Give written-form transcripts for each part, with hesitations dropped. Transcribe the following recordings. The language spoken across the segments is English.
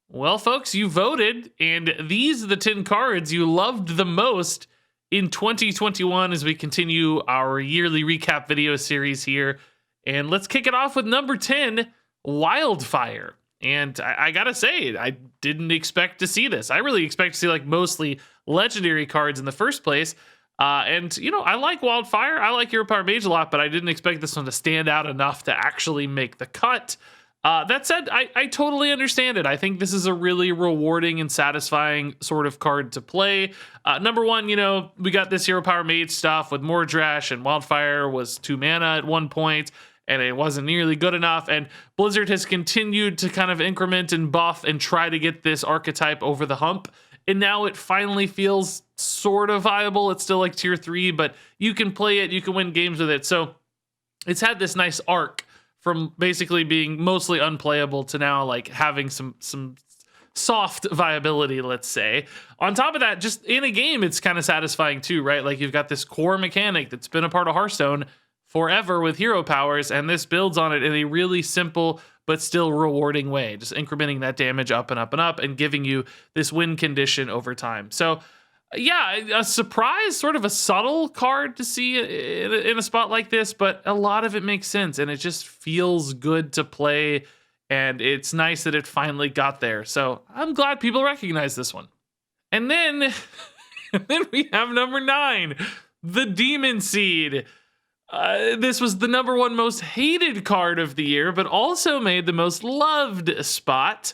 Well, folks, you voted, and these are the 10 cards you loved the most in 2021 as we continue our yearly recap video series here. And let's kick it off with number 10, Wildfire. And I gotta say, I didn't expect to see this. I really expect to see like mostly legendary cards in the first place. And, you know, I like Wildfire. I like Hero Power Mage a lot, but I didn't expect this one to stand out enough to actually make the cut. That said, I totally understand it. I think this is a really rewarding and satisfying sort of card to play. Number one, you know, we got this Hero Power Mage stuff with Mordresh, and Wildfire was 2 mana at one point, and it wasn't nearly good enough. And Blizzard has continued to kind of increment and buff and try to get this archetype over the hump. And now it finally feels sort of viable. It's still like tier 3, but you can play it, you can win games with it. So it's had this nice arc from basically being mostly unplayable to now like having some soft viability, let's say. On top of that, just in a game, it's kind of satisfying too, right? Like you've got this core mechanic that's been a part of Hearthstone forever with hero powers, and this builds on it in a really simple but still rewarding way, just incrementing that damage up and up and up and giving you this win condition over time. So yeah, a surprise, sort of a subtle card to see in a spot like this, but a lot of it makes sense and it just feels good to play, and it's nice that it finally got there. So I'm glad people recognize this one. And then, we have number 9, the Demon Seed. This was the number 1 most hated card of the year, but also made the most loved spot.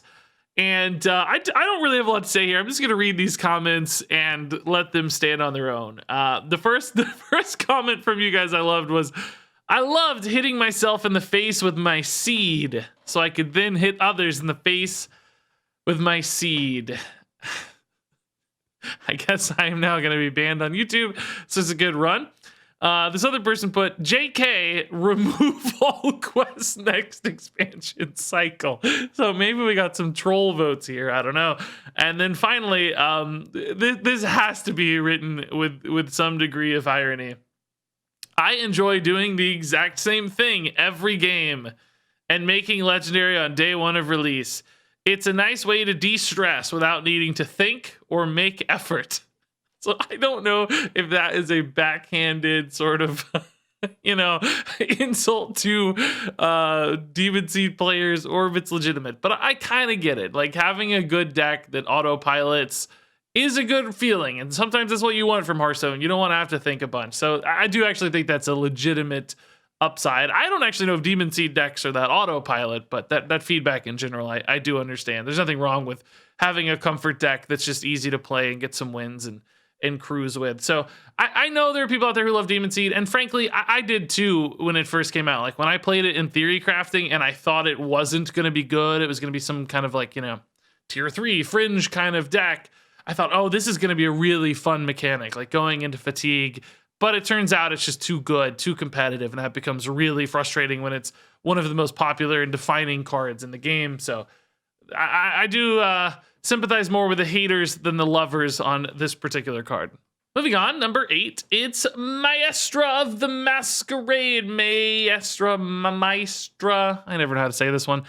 And I don't really have a lot to say here. I'm just going to read these comments and let them stand on their own. The first comment from you guys I loved was, I loved hitting myself in the face with my seed so I could then hit others in the face with my seed. I guess I am now going to be banned on YouTube. So it's a good run. This other person put, JK, remove all quests next expansion cycle. So maybe we got some troll votes here. I don't know. And then finally, this has to be written with some degree of irony. I enjoy doing the exact same thing every game and making legendary on day 1 of release. It's a nice way to de-stress without needing to think or make effort. So I don't know if that is a backhanded sort of, insult to Demon Seed players or if it's legitimate. But I kind of get it. Like having a good deck that autopilots is a good feeling. And sometimes that's what you want from Hearthstone. You don't want to have to think a bunch. So I do actually think that's a legitimate upside. I don't actually know if Demon Seed decks are that autopilot, but that feedback in general, I do understand. There's nothing wrong with having a comfort deck that's just easy to play and get some wins and cruise with. So I know there are people out there who love Demon Seed, and frankly, I did too when it first came out. Like when I played it in theory crafting and I thought it wasn't going to be good, it was going to be some kind of like, tier 3 fringe kind of deck. I thought, oh, this is going to be a really fun mechanic, like going into fatigue. But it turns out it's just too good, too competitive, and that becomes really frustrating when it's one of the most popular and defining cards in the game. So I do sympathize more with the haters than the lovers on this particular card. Moving on, number 8, it's Maestra of the Masquerade. Maestra. I never know how to say this one.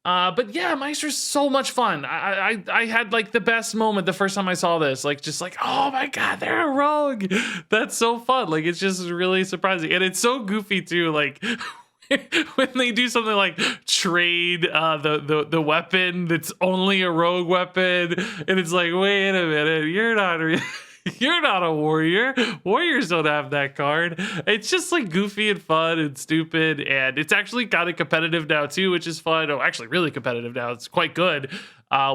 But yeah, Maestra's so much fun. I had like the best moment the first time I saw this, just like, oh my God, they're a rogue. That's so fun. Like, it's just really surprising. And it's so goofy too. Like when they do something like trade the weapon that's only a rogue weapon, and it's like, wait a minute, you're not a warrior. Warriors don't have that card. It's just like goofy and fun and stupid, and it's actually kind of competitive now too, which is fun. Oh, actually really competitive now. It's quite good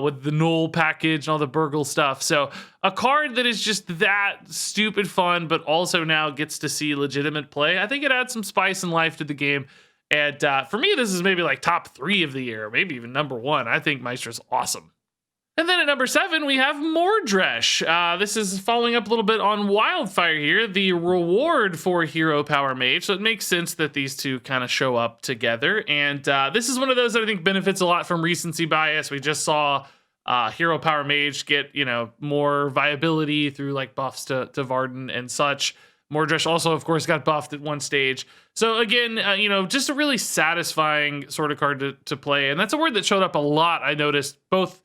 with the Null package and all the Burgle stuff. So a card that is just that stupid fun, but also now gets to see legitimate play. I think it adds some spice and life to the game. And for me, this is maybe like top 3 of the year, maybe even number 1. I think Maestra's awesome. And then at number 7, we have Mordresh. This is following up a little bit on Wildfire here, the reward for Hero Power Mage. So it makes sense that these two kind of show up together. And this is one of those that I think benefits a lot from recency bias. We just saw Hero Power Mage get, more viability through like buffs to Varden and such. Mordresh also, of course, got buffed at one stage. So again, just a really satisfying sort of card to play. And that's a word that showed up a lot, I noticed, both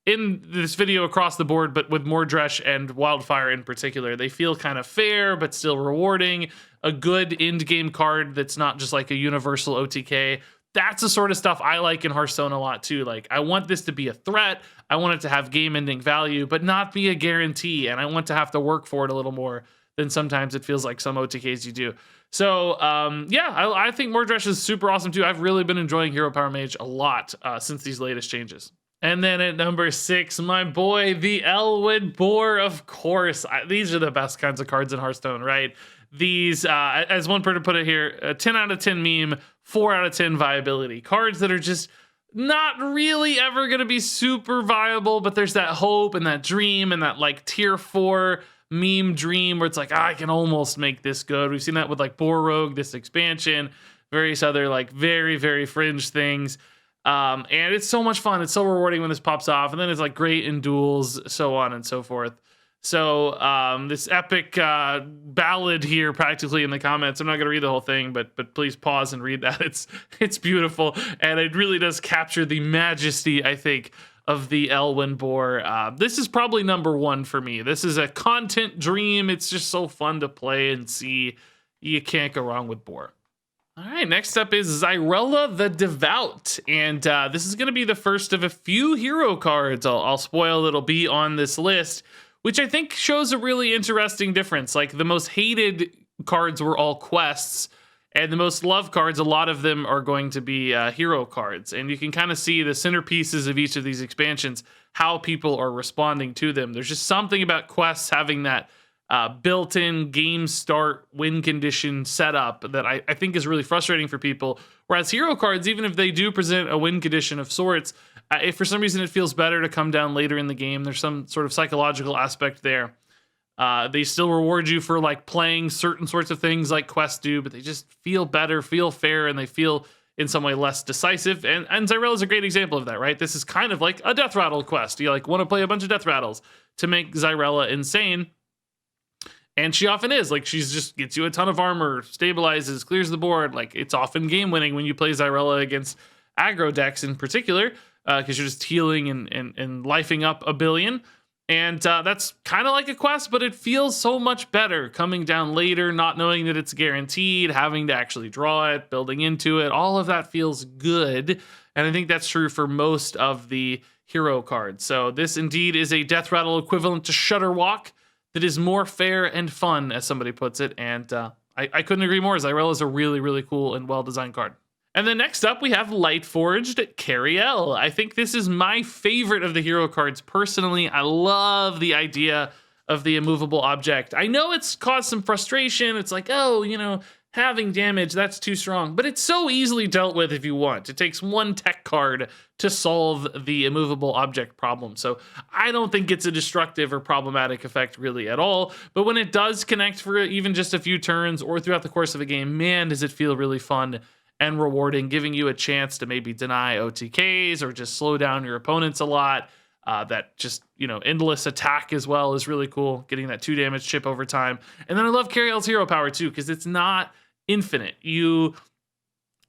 in this video across the board, but with Mordresh and Wildfire in particular. They feel kind of fair, but still rewarding. A good end game card that's not just like a universal OTK. That's the sort of stuff I like in Hearthstone a lot too. Like, I want this to be a threat. I want it to have game ending value, but not be a guarantee. And I want to have to work for it a little more than sometimes it feels like some OTKs you do. So yeah, I think Mordresh is super awesome too. I've really been enjoying Hero Power Mage a lot since these latest changes. And then at number 6, my boy, the Elwood Boar, of course. These are the best kinds of cards in Hearthstone, right? These, as one person put it here, a 10 out of 10 meme, 4 out of 10 viability. Cards that are just not really ever going to be super viable, but there's that hope and that dream and that like tier 4 meme dream where it's like, I can almost make this good. We've seen that with like Boar Rogue, this expansion, various other like very, very fringe things. And it's so much fun. It's so rewarding when this pops off. And then it's like great in duels, so on and so forth. So this epic ballad here practically in the comments. I'm not going to read the whole thing, but please pause and read that. It's beautiful. And it really does capture the majesty, I think, of the Elwyn Boar. This is probably number 1 for me. This is a content dream. It's just so fun to play and see. You can't go wrong with Boar. All right, next up is Xyrella the Devout, and this is going to be the first of a few hero cards. I'll spoil it'll be on this list, which I think shows a really interesting difference. Like, the most hated cards were all quests, and the most loved cards, a lot of them are going to be hero cards. And you can kind of see the centerpieces of each of these expansions, how people are responding to them. There's just something about quests having that built-in game start win condition setup that I think is really frustrating for people. Whereas hero cards, even if they do present a win condition of sorts, if for some reason it feels better to come down later in the game, there's some sort of psychological aspect there. They still reward you for like playing certain sorts of things like quests do, but they just feel better, feel fair, and they feel in some way less decisive. And Xyrella is a great example of that, right? This is kind of like a death rattle quest. You like want to play a bunch of death rattles to make Xyrella insane. And she often is. Like, she's just gets you a ton of armor, stabilizes, clears the board. Like, it's often game winning when you play Xyrella against aggro decks in particular, because you're just healing and lifing up a billion. And that's kind of like a quest, but it feels so much better coming down later, not knowing that it's guaranteed, having to actually draw it, building into it. All of that feels good. And I think that's true for most of the hero cards. So this indeed is a death rattle equivalent to Shudderwalk that is more fair and fun, as somebody puts it. And I couldn't agree more. Xyrella is a really, really cool and well-designed card. And then next up, we have Lightforged Cariel. I think this is my favorite of the hero cards personally. I love the idea of the immovable object. I know it's caused some frustration. It's like, oh, you know, having damage, that's too strong. But it's so easily dealt with if you want. It takes one tech card to solve the immovable object problem. So I don't think it's a destructive or problematic effect really at all. But when it does connect for even just a few turns or throughout the course of a game, man, does it feel really fun and rewarding, giving you a chance to maybe deny OTKs or just slow down your opponents a lot. That just, you know, endless attack as well is really cool, getting that 2 damage chip over time. And then I love Cariel's hero power too, because it's not infinite. You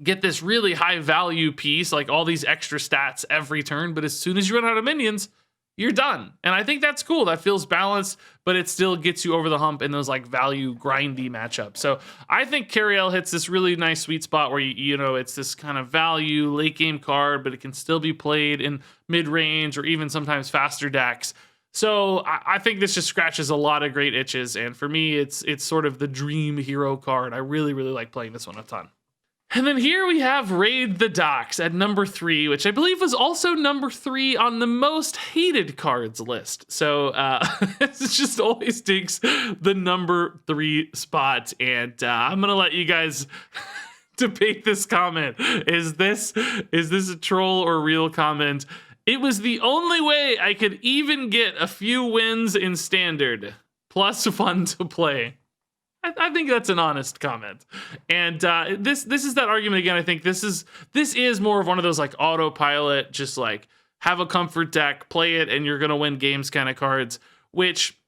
get this really high value piece, like all these extra stats every turn, but as soon as you run out of minions, you're done. And I think that's cool. That feels balanced, but it still gets you over the hump in those like value grindy matchups. So I think Cariel hits this really nice sweet spot where, you know, it's this kind of value late game card, but it can still be played in mid range or even sometimes faster decks. So I think this just scratches a lot of great itches. And for me, it's sort of the dream hero card. I really, really like playing this one a ton. And then here we have Raid the Docks at number 3, which I believe was also number 3 on the most hated cards list. So it just always takes the number 3 spot. And I'm going to let you guys debate this comment. Is this a troll or real comment? It was the only way I could even get a few wins in Standard, plus fun to play. I think that's an honest comment. And this is that argument again. I think this is more of one of those like autopilot, just like have a comfort deck, play it, and you're gonna win games kind of cards, which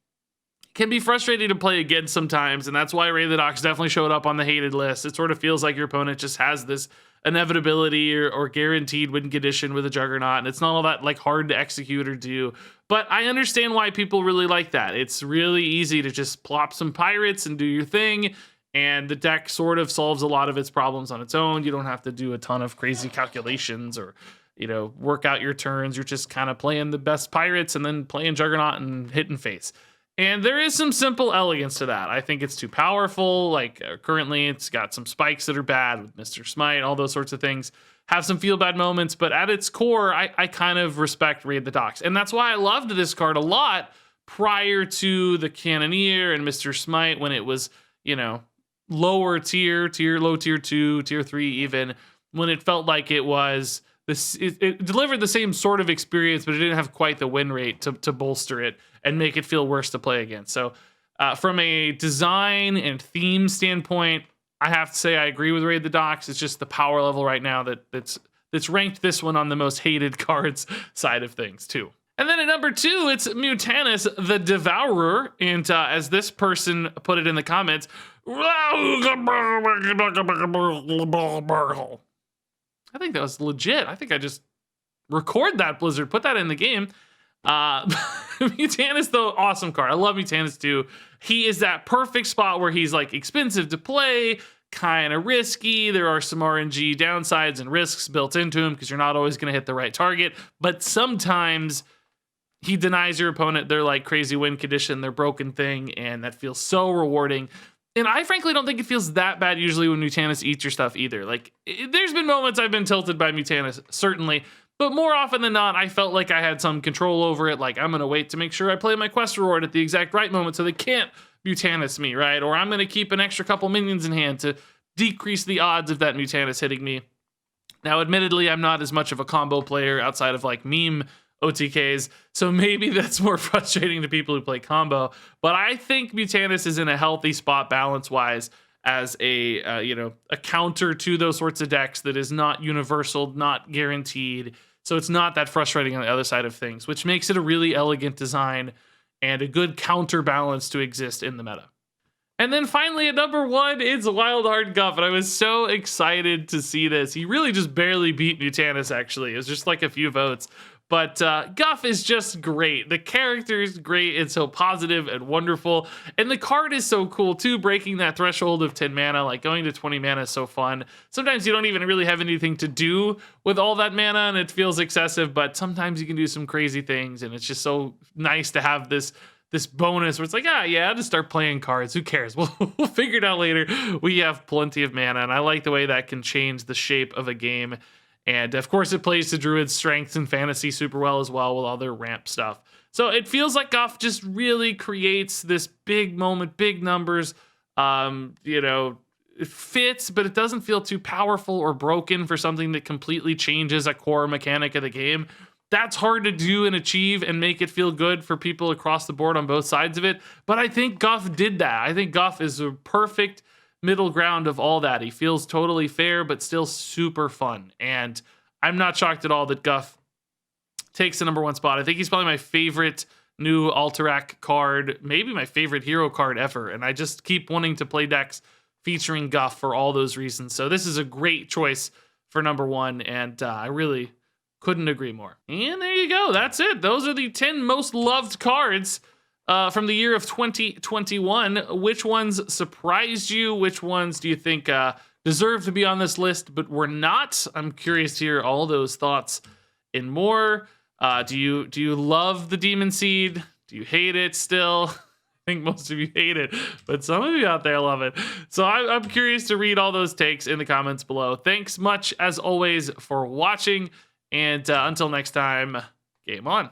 can be frustrating to play against sometimes. And that's why Raid the Docks definitely showed up on the hated list. It sort of feels like your opponent just has this inevitability or guaranteed win condition with a Juggernaut, and it's not all that like hard to execute or do. But I understand why people really like that. It's really easy to just plop some pirates and do your thing, and the deck sort of solves a lot of its problems on its own. You don't have to do a ton of crazy calculations or work out your turns. You're just kind of playing the best pirates and then playing Juggernaut and hitting face. And there is some simple elegance to that. I think it's too powerful. Like currently, it's got some spikes that are bad with Mr. Smite, all those sorts of things. Have some feel bad moments, but at its core, I kind of respect Raid the Docks. And that's why I loved this card a lot prior to the Cannoneer and Mr. Smite, when it was, lower tier, low tier 2, tier 3 even, when it felt like it was this, it delivered the same sort of experience, but it didn't have quite the win rate to bolster it and make it feel worse to play against. So from a design and theme standpoint, I have to say I agree with Raid the Docks. It's just the power level right now that's ranked this one on the most hated cards side of things too. And then at number 2, it's Mutanus the Devourer. And as this person put it in the comments, I think that was legit. I think I just record that, Blizzard. Put that in the game. Mutanus, though, awesome card. I love Mutanus too. He is that perfect spot where he's like expensive to play, kind of risky. There are some RNG downsides and risks built into him because you're not always going to hit the right target. But sometimes he denies your opponent their like crazy win condition, their broken thing, and that feels so rewarding. And I frankly don't think it feels that bad usually when Mutanus eats your stuff either. Like, there's been moments I've been tilted by Mutanus, certainly, but more often than not, I felt like I had some control over it. Like, I'm going to wait to make sure I play my quest reward at the exact right moment so they can't Mutanus me, right? Or I'm going to keep an extra couple minions in hand to decrease the odds of that Mutanus hitting me. Now, admittedly, I'm not as much of a combo player outside of like meme OTKs, so maybe that's more frustrating to people who play combo, but I think Mutanus is in a healthy spot balance-wise as a counter to those sorts of decks that is not universal, not guaranteed, so it's not that frustrating on the other side of things, which makes it a really elegant design and a good counterbalance to exist in the meta. And then finally at number 1, it's Wildheart Guff, and I was so excited to see this. He really just barely beat Mutanus, actually. It was just like a few votes. But Guff is just great. The character is great. It's so positive and wonderful. And the card is so cool, too, breaking that threshold of 10 mana. Like, going to 20 mana is so fun. Sometimes you don't even really have anything to do with all that mana, and it feels excessive. But sometimes you can do some crazy things, and it's just so nice to have this bonus where it's like, I'll just start playing cards. Who cares? We'll figure it out later. We have plenty of mana, and I like the way that can change the shape of a game. And of course, it plays to Druid's strengths and fantasy super well as well with all their ramp stuff. So it feels like Guff just really creates this big moment, big numbers. It fits, but it doesn't feel too powerful or broken for something that completely changes a core mechanic of the game. That's hard to do and achieve and make it feel good for people across the board on both sides of it. But I think Guff did that. I think Guff is a perfect middle ground of all that. He feels totally fair, but still super fun. And I'm not shocked at all that Guff takes the number 1 spot. I think he's probably my favorite new Alterac card, maybe my favorite hero card ever. And I just keep wanting to play decks featuring Guff for all those reasons. So this is a great choice for number 1. And I really couldn't agree more. And there you go. That's it. Those are the 10 most loved cards from the year of 2021. Which ones surprised you? Which ones do you think deserve to be on this list but were not? I'm curious to hear all those thoughts and more. Do you love the Demon Seed? Do you hate it still? I think most of you hate it, but some of you out there love it. So I'm curious to read all those takes in the comments below. Thanks much, as always, for watching. And until next time, game on.